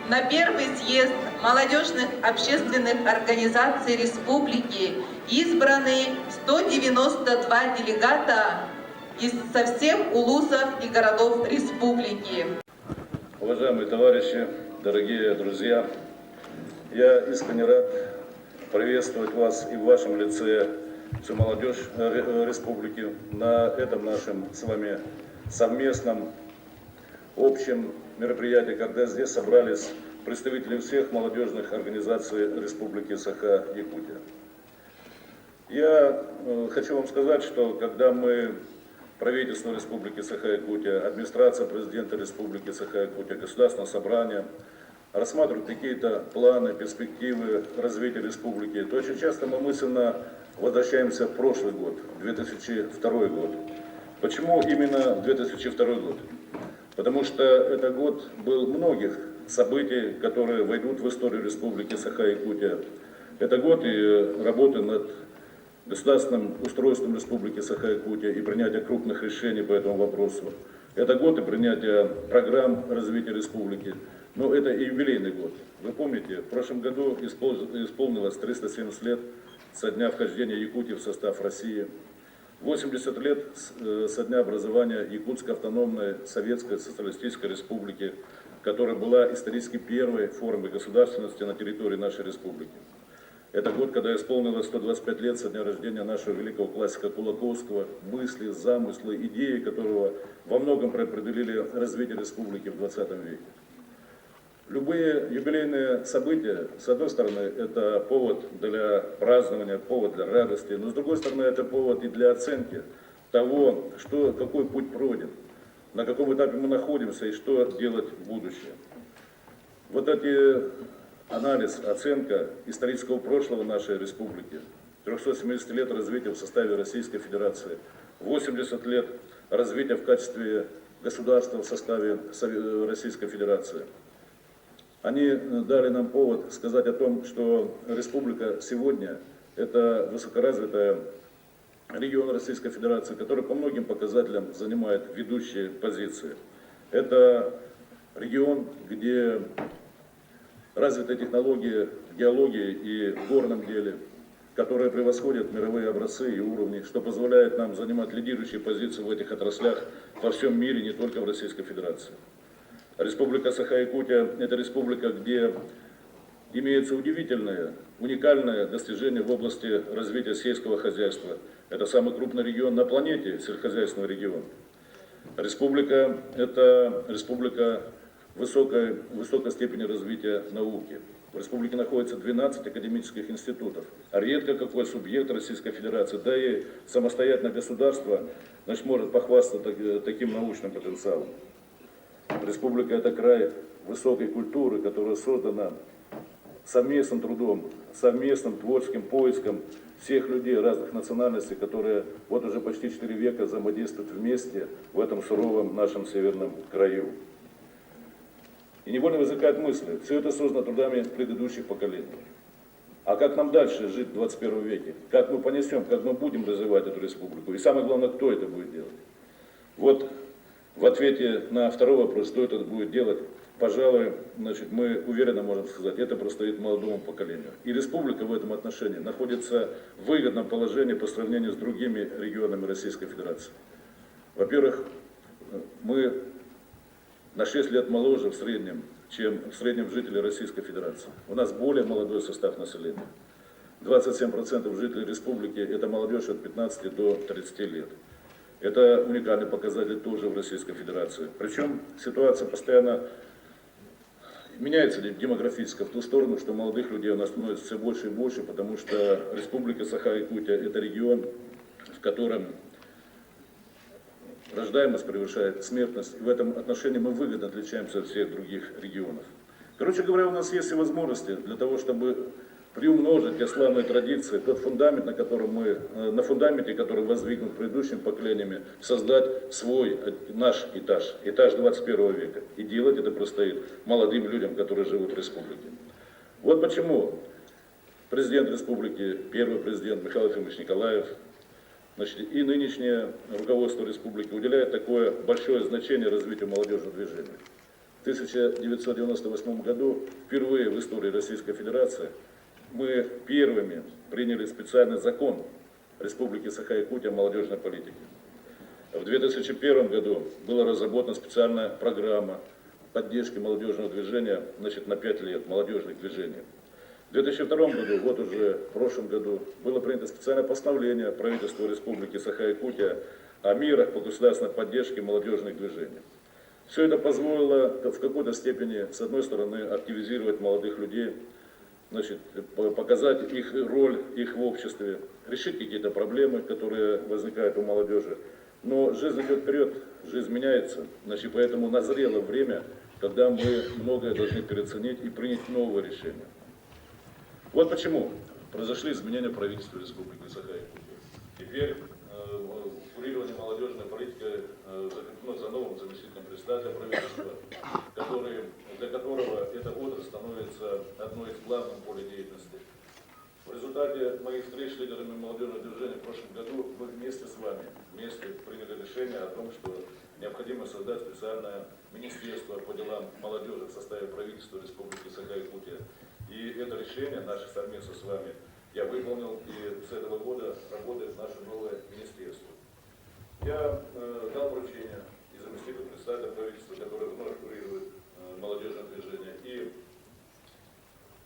на первый съезд молодежных общественных организаций республики избраны 192 делегата со всех улусов и городов республики. Уважаемые товарищи, дорогие друзья, я искренне рад приветствовать вас и в вашем лице всю молодежь республики на этом нашем с вами совместном общем мероприятии, когда здесь собрались представители всех молодежных организаций Республики Саха-Якутия. Я хочу вам сказать, что когда мы, правительство Республики Саха-Якутия, администрация президента Республики Саха-Якутия, Государственное собрание рассматривают какие-то планы, перспективы развития республики, то очень часто мы мысленно возвращаемся в прошлый год, 2002 год. Почему именно 2002 год? Потому что это год был многих событий, которые войдут в историю Республики Саха-Якутия. Это год и работы над государственным устройством Республики Саха-Якутия и принятия крупных решений по этому вопросу. Это год и принятия программ развития республики. Но это и юбилейный год. Вы помните, в прошлом году исполнилось 370 лет со дня вхождения Якутии в состав России. 80 лет со дня образования Якутской автономной Советской Социалистической Республики, которая была исторически первой формой государственности на территории нашей республики. Это год, когда исполнилось 125 лет со дня рождения нашего великого классика Кулаковского, мысли, замыслы, идеи которого во многом предопределили развитие республики в 20 веке. Любые юбилейные события, с одной стороны, это повод для празднования, повод для радости, но с другой стороны, это повод и для оценки того, какой путь пройден, на каком этапе мы находимся и что делать в будущем. Вот эти анализ, оценка исторического прошлого нашей республики, 370 лет развития в составе Российской Федерации, 80 лет развития в качестве государства в составе Российской Федерации. Они дали нам повод сказать о том, что республика сегодня – это высокоразвитый регион Российской Федерации, который по многим показателям занимает ведущие позиции. Это регион, где развитые технологии в геологии и в горном деле, которые превосходят мировые образцы и уровни, что позволяет нам занимать лидирующие позиции в этих отраслях во всем мире, не только в Российской Федерации. Республика Саха-Якутия – это республика, где имеется удивительное, уникальное достижение в области развития сельского хозяйства. Это самый крупный регион на планете, сельскохозяйственный регион. Республика – это республика высокой степени развития науки. В республике находится 12 академических институтов, а редко какой субъект Российской Федерации, да и самостоятельное государство, может похвастаться таким научным потенциалом. Республика – это край высокой культуры, которая создана совместным трудом, совместным творческим поиском всех людей разных национальностей, которые вот уже почти 4 века взаимодействуют вместе в этом суровом нашем северном краю. И невольно возникает мысль, все это создано трудами предыдущих поколений. А как нам дальше жить в 21 веке? Как мы понесем, как мы будем развивать эту республику? И самое главное, кто это будет делать? Вот в ответе на второй вопрос, кто это будет делать, пожалуй, мы уверенно можем сказать, это предстоит молодому поколению. И республика в этом отношении находится в выгодном положении по сравнению с другими регионами Российской Федерации. Во-первых, мы на 6 лет моложе в среднем, чем в среднем жители Российской Федерации. У нас более молодой состав населения. 27% жителей республики – это молодежь от 15 до 30 лет. Это уникальный показатель тоже в Российской Федерации. Причем ситуация постоянно меняется демографически в ту сторону, что молодых людей у нас становится все больше и больше, потому что Республика Саха-Якутия – это регион, в котором рождаемость превышает смертность. И в этом отношении мы выгодно отличаемся от всех других регионов. Короче говоря, у нас есть и возможности для того, чтобы приумножить те славные традиции, тот фундамент, на фундаменте, который воздвигнут предыдущими поколениями, создать свой, наш этаж 21 века. И делать это предстоит молодым людям, которые живут в республике. Вот почему президент республики, первый президент Михаил Ефимович Николаев, и нынешнее руководство республики уделяет такое большое значение развитию молодежного движения. 1998 году, впервые в истории Российской Федерации, мы первыми приняли специальный закон Республики Саха-Якутия о молодежной политике. В 2001 году была разработана специальная программа поддержки молодежного движения, на 5 лет, молодежных движений. В 2002 году, вот уже в прошлом году, было принято специальное постановление правительства Республики Саха-Якутия о мерах по государственной поддержке молодежных движений. Все это позволило в какой-то степени, с одной стороны, активизировать молодых людей, показать их роль, их в обществе, решить какие-то проблемы, которые возникают у молодежи. Но жизнь идет вперед, жизнь меняется, поэтому назрело время, когда мы многое должны переоценить и принять новые решения. Вот почему произошли изменения правительства Республики Саха-Якутия. Теперь курирование молодежной политики закреплено за новым заместителем председателя правительства, для которого эта отрасль становится одной из главных полей деятельности. В результате моих встреч с лидерами молодежного движения в прошлом году мы вместе с вами приняли решение о том, что необходимо создать специальное министерство по делам молодежи в составе правительства Республики Саха-Якутия. И это решение наше совместно с вами я выполнил, и с этого года работает наше новое министерство. Я дал поручение и заместителю председателя правительства, который вновь курирует молодежное движение, и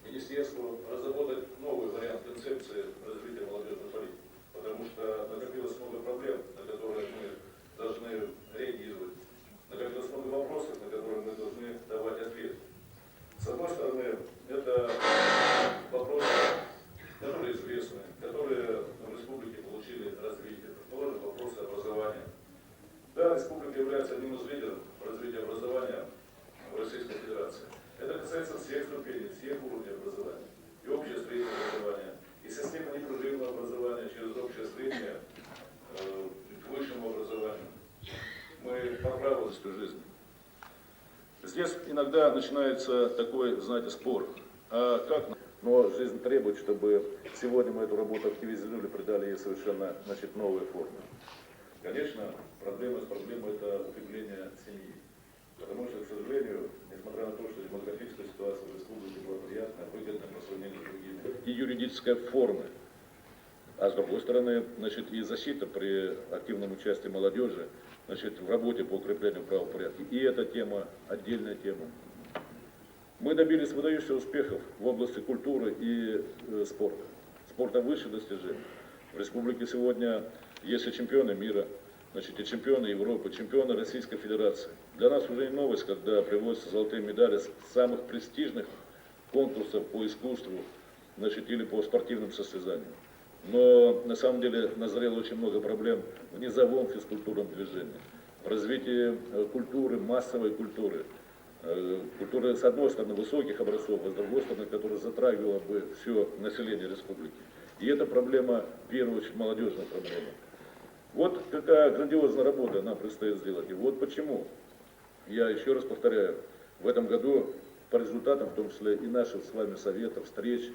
министерству разработать новый вариант концепции развития молодежной политики, потому что накопилось много проблем, на которые мы должны реагировать, накопилось много вопросов, на которые мы должны давать ответ. С одной стороны, это вопросы, которые известны, которые в республике получили развитие, предположим, вопросы образования. Да, республика является одним из лидеров развития образования в Российской Федерации. Это касается всех ступеней, всех уровней образования. И общее среднее образование, и со степени непрерывного образования через общее среднее к высшему образованию. Мы по правилу жизни. Здесь иногда начинается такой, знаете, спор. А как? Но жизнь требует, чтобы сегодня мы эту работу активизировали, придали ей совершенно, новые формы. Конечно, проблема это укрепление семьи. Потому что, к сожалению, несмотря на то, что демографическая ситуация в республике благоприятная, выгодная по сравнению с другими, и юридическая форма, а с другой стороны, и защита при активном участии молодежи, в работе по укреплению правопорядка. И эта тема, отдельная тема. Мы добились выдающихся успехов в области культуры и спорта. Спорта выше достижений. В республике сегодня есть и чемпионы мира, и чемпионы Европы, чемпионы Российской Федерации. Для нас уже не новость, когда приводятся золотые медали с самых престижных конкурсов по искусству, или по спортивным состязаниям. Но на самом деле назрело очень много проблем в низовом физкультурном движении, в развитии культуры, массовой культуры, культуры, с одной стороны, высоких образцов, а с другой стороны, которая затрагивала бы все население республики. И это проблема, в первую очередь, молодежная проблема. Вот какая грандиозная работа нам предстоит сделать. И вот почему, я еще раз повторяю, в этом году по результатам, в том числе и наших с вами советов, встреч,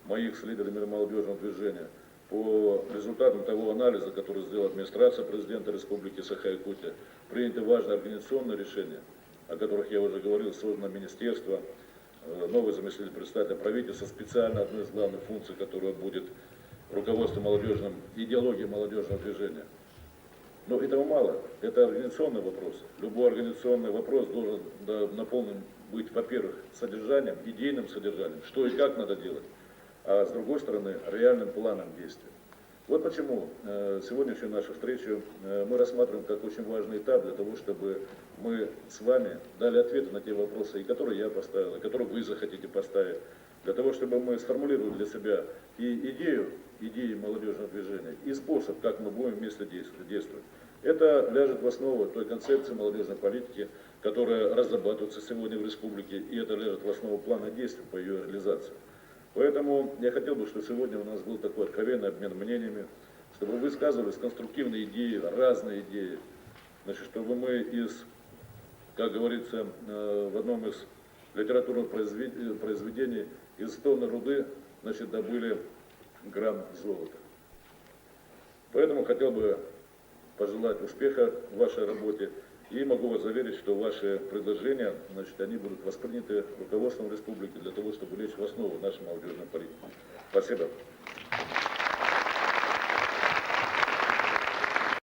моих с лидерами молодежного движения, по результатам того анализа, который сделала администрация президента Республики Саха-Якутия, приняты важные организационные решения, о которых я уже говорил, создано министерство, новый заместитель председателя правительства, специально одной из главных функций, которая будет руководство молодежным, идеологией молодежного движения. Но этого мало, это организационный вопрос. Любой организационный вопрос должен наполнен быть, во-первых, содержанием, идейным содержанием, что и как надо делать, а с другой стороны, реальным планом действия. Вот почему сегодняшнюю нашу встречу мы рассматриваем как очень важный этап для того, чтобы мы с вами дали ответы на те вопросы, и которые я поставил, и которые вы захотите поставить, для того, чтобы мы сформулировали для себя и идеи молодежного движения, и способ, как мы будем вместе действовать. Это ляжет в основу той концепции молодежной политики, которая разрабатывается сегодня в республике, и это ляжет в основу плана действий по ее реализации. Поэтому я хотел бы, чтобы сегодня у нас был такой откровенный обмен мнениями, чтобы высказывались конструктивные идеи, разные идеи, чтобы мы как говорится в одном из литературных произведений, из тонны руды добыли грамм золота. Поэтому хотел бы пожелать успеха в вашей работе И могу вас заверить, что ваши предложения, значит, они будут восприняты руководством республики для того, чтобы лечь в основу нашей молодежной политики. Спасибо.